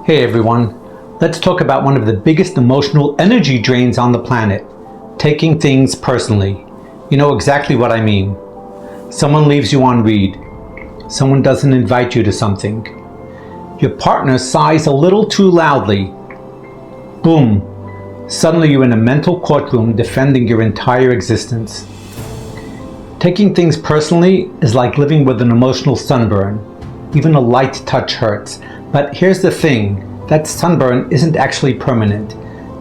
Hey everyone, let's talk about one of the biggest emotional energy drains on the planet, taking things personally. You know exactly what I mean. Someone leaves you on read. Someone doesn't invite you to something. Your partner sighs a little too loudly. Boom! Suddenly you're in a mental courtroom defending your entire existence. Taking things personally is like living with an emotional sunburn. Even a light touch hurts. But here's the thing, that sunburn isn't actually permanent.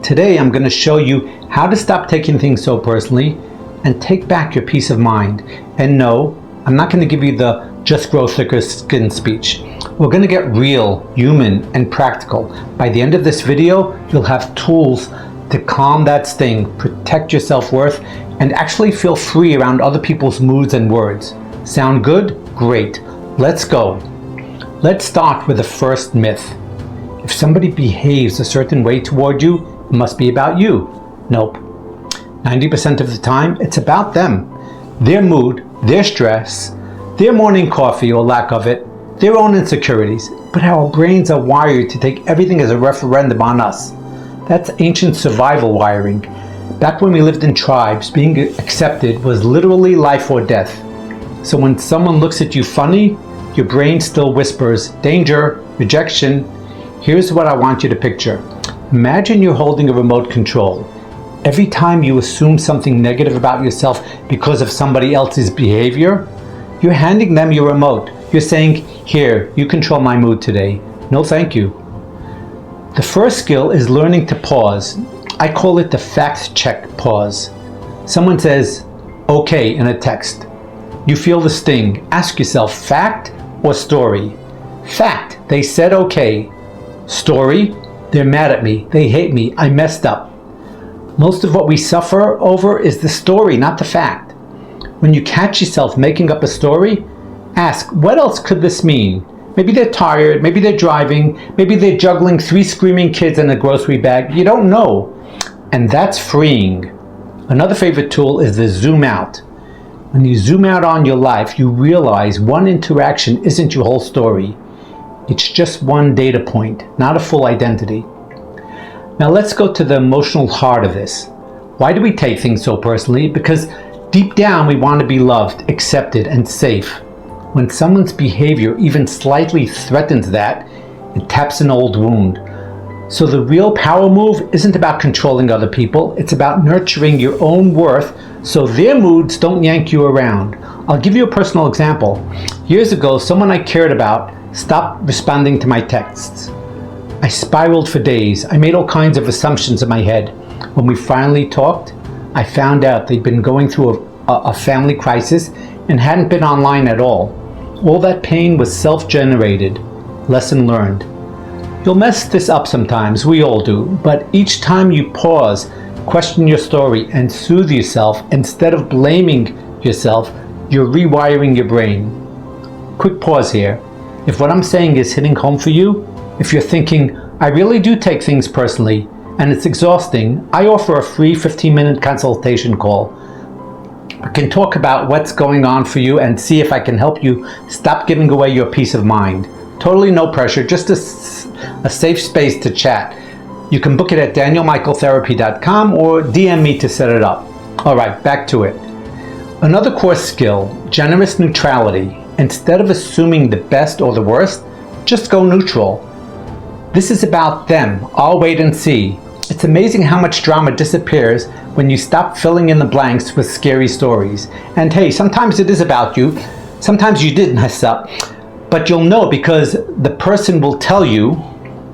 Today I'm going to show you how to stop taking things so personally and take back your peace of mind. And no, I'm not going to give you the just grow thicker skin speech. We're going to get real, human, and practical. By the end of this video, you'll have tools to calm that sting, protect your self-worth, and actually feel free around other people's moods and words. Sound good? Great. Let's go. Let's start with the first myth. If somebody behaves a certain way toward you, it must be about you. Nope. 90% of the time, it's about them. Their mood, their stress, their morning coffee or lack of it, their own insecurities. But our brains are wired to take everything as a referendum on us. That's ancient survival wiring. Back when we lived in tribes, being accepted was literally life or death. So when someone looks at you funny, your brain still whispers, danger, rejection. Here's what I want you to picture. Imagine you're holding a remote control. Every time you assume something negative about yourself because of somebody else's behavior, you're handing them your remote. You're saying, here, you control my mood today. No, thank you. The first skill is learning to pause. I call it the fact check pause. Someone says, okay, in a text. You feel the sting. Ask yourself, fact or story? Fact, they said okay. Story, they're mad at me, they hate me, I messed up. Most of what we suffer over is the story, not the fact. When you catch yourself making up a story, ask, what else could this mean? Maybe they're tired, maybe they're driving, maybe they're juggling 3 screaming kids in a grocery bag. You don't know. And that's freeing. Another favorite tool is the zoom out. When you zoom out on your life, you realize one interaction isn't your whole story. It's just one data point, not a full identity. Now let's go to the emotional heart of this. Why do we take things so personally? Because deep down we want to be loved, accepted, and safe. When someone's behavior even slightly threatens that, it taps an old wound. So the real power move isn't about controlling other people, it's about nurturing your own worth so their moods don't yank you around. I'll give you a personal example. Years ago, someone I cared about stopped responding to my texts. I spiraled for days. I made all kinds of assumptions in my head. When we finally talked, I found out they'd been going through a family crisis and hadn't been online at all. All that pain was self-generated. Lesson learned. You'll mess this up sometimes, we all do, but each time you pause, question your story, and soothe yourself instead of blaming yourself, you're rewiring your brain. Quick pause here. If what I'm saying is hitting home for you, if you're thinking, I really do take things personally, and it's exhausting, I offer a free 15-minute consultation call. I can talk about what's going on for you and see if I can help you stop giving away your peace of mind. Totally no pressure, just a safe space to chat. You can book it at danielmichaeltherapy.com or DM me to set it up. Alright, back to it. Another core skill, generous neutrality. Instead of assuming the best or the worst, just go neutral. This is about them. I'll wait and see. It's amazing how much drama disappears when you stop filling in the blanks with scary stories. And hey, sometimes it is about you. Sometimes you did mess up. But you'll know because the person will tell you,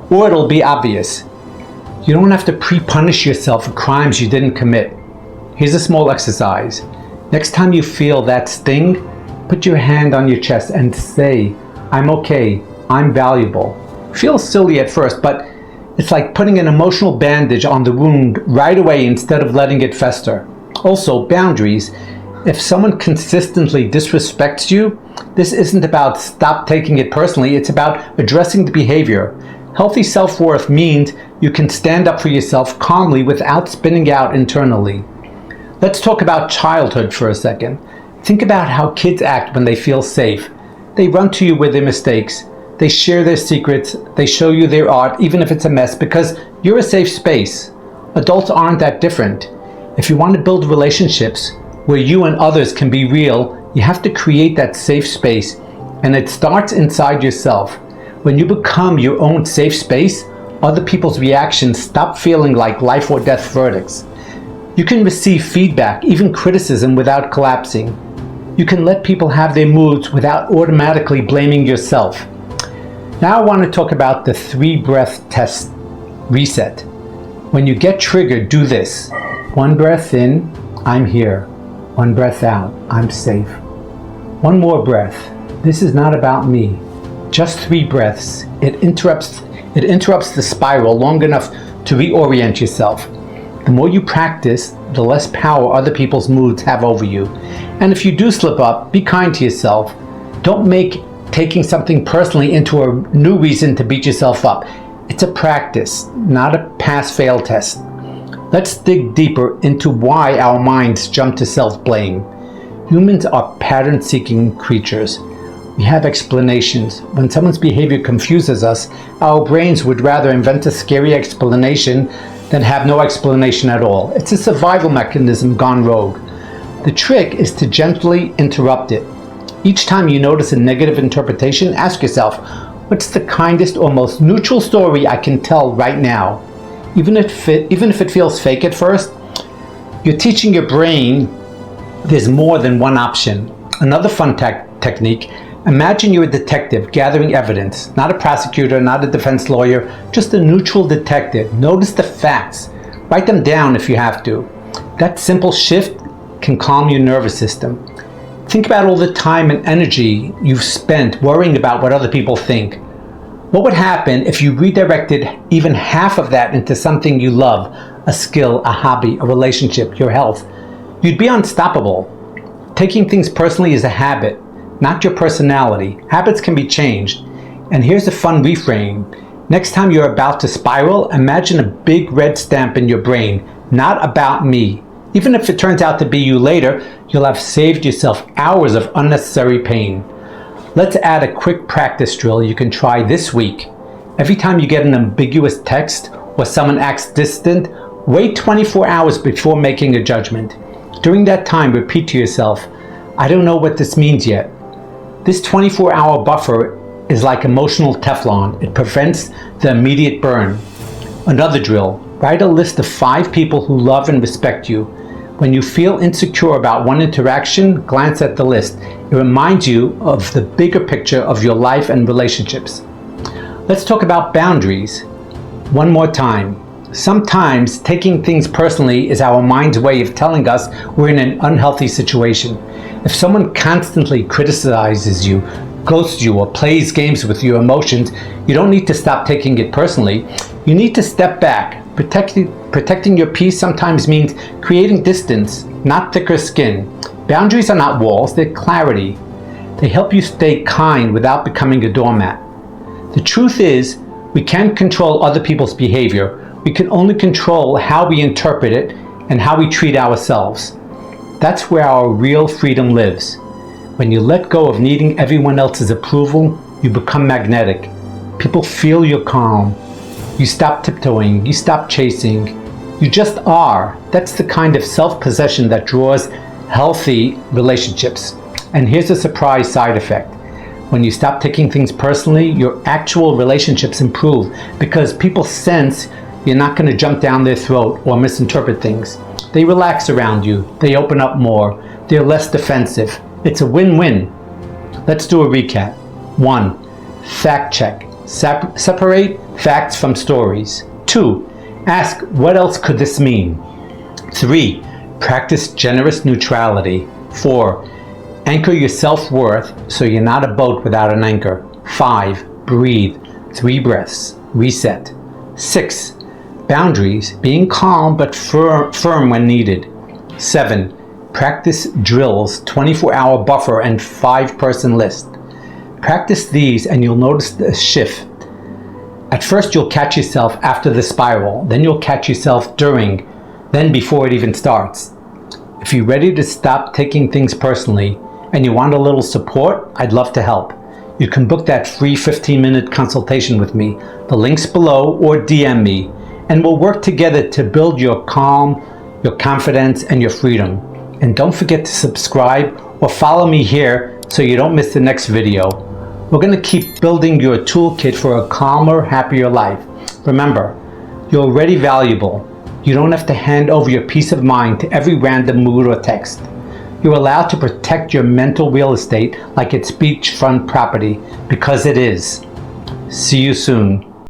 or it'll be obvious. You don't have to pre-punish yourself for crimes you didn't commit. Here's a small exercise. Next time you feel that sting, put your hand on your chest and say, I'm okay, I'm valuable. Feels silly at first, but it's like putting an emotional bandage on the wound right away instead of letting it fester. Also, boundaries. If someone consistently disrespects you, this isn't about stop taking it personally, it's about addressing the behavior. Healthy self-worth means you can stand up for yourself calmly without spinning out internally. Let's talk about childhood for a second. Think about how kids act when they feel safe. They run to you with their mistakes. They share their secrets. They show you their art, even if it's a mess, because you're a safe space. Adults aren't that different. If you want to build relationships where you and others can be real, you have to create that safe space, and it starts inside yourself. When you become your own safe space, other people's reactions stop feeling like life or death verdicts. You can receive feedback, even criticism, without collapsing. You can let people have their moods without automatically blaming yourself. Now I want to talk about the 3-breath test reset. When you get triggered, do this. 1 breath in, I'm here. 1 breath out, I'm safe. 1 more breath. This is not about me. Just 3 breaths. It interrupts the spiral long enough to reorient yourself. The more you practice, the less power other people's moods have over you. And if you do slip up, be kind to yourself. Don't make taking something personally into a new reason to beat yourself up. It's a practice, not a pass-fail test. Let's dig deeper into why our minds jump to self-blame. Humans are pattern-seeking creatures. We have explanations. When someone's behavior confuses us, our brains would rather invent a scary explanation than have no explanation at all. It's a survival mechanism gone rogue. The trick is to gently interrupt it. Each time you notice a negative interpretation, ask yourself, what's the kindest or most neutral story I can tell right now? Even if it feels fake at first, you're teaching your brain there's more than one option. Another fun technique, imagine you're a detective gathering evidence, not a prosecutor, not a defense lawyer, just a neutral detective. Notice the facts. Write them down if you have to. That simple shift can calm your nervous system. Think about all the time and energy you've spent worrying about what other people think. What would happen if you redirected even half of that into something you love, a skill, a hobby, a relationship, your health? You'd be unstoppable. Taking things personally is a habit, not your personality. Habits can be changed. And here's a fun reframe. Next time you're about to spiral, imagine a big red stamp in your brain, not about me. Even if it turns out to be you later, you'll have saved yourself hours of unnecessary pain. Let's add a quick practice drill you can try this week. Every time you get an ambiguous text or someone acts distant, wait 24 hours before making a judgment. During that time, repeat to yourself, I don't know what this means yet. This 24-hour buffer is like emotional Teflon. It prevents the immediate burn. Another drill, write a list of 5 people who love and respect you. When you feel insecure about one interaction, glance at the list. It reminds you of the bigger picture of your life and relationships. Let's talk about boundaries. One more time. Sometimes taking things personally is our mind's way of telling us we're in an unhealthy situation. If someone constantly criticizes you, ghosts you, or plays games with your emotions, you don't need to stop taking it personally. You need to step back. Protecting your peace sometimes means creating distance, not thicker skin. Boundaries are not walls, they're clarity. They help you stay kind without becoming a doormat. The truth is, we can't control other people's behavior. We can only control how we interpret it and how we treat ourselves. That's where our real freedom lives. When you let go of needing everyone else's approval, you become magnetic. People feel your calm. You stop tiptoeing, you stop chasing. You just are. That's the kind of self-possession that draws healthy relationships. And here's a surprise side effect. When you stop taking things personally, your actual relationships improve because people sense you're not going to jump down their throat or misinterpret things. They relax around you. They open up more. They're less defensive. It's a win-win. Let's do a recap. 1. Fact check. Separate facts from stories. 2. Ask, what else could this mean? 3. Practice generous neutrality. 4. Anchor your self-worth so you're not a boat without an anchor. 5. Breathe. 3 breaths. Reset. 6. Boundaries, being calm but firm when needed. 7. Practice drills, 24-hour buffer, and 5-person list. Practice these and you'll notice the shift. At first you'll catch yourself after the spiral, then you'll catch yourself during, then before it even starts. If you're ready to stop taking things personally and you want a little support, I'd love to help. you can book that free 15-minute consultation with me. The link's below, or DM me, and we'll work together to build your calm, your confidence, and your freedom. And don't forget to subscribe or follow me here so you don't miss the next video. We're going to keep building your toolkit for a calmer, happier life. Remember, you're already valuable. You don't have to hand over your peace of mind to every random mood or text. You're allowed to protect your mental real estate like it's beachfront property, because it is. See you soon.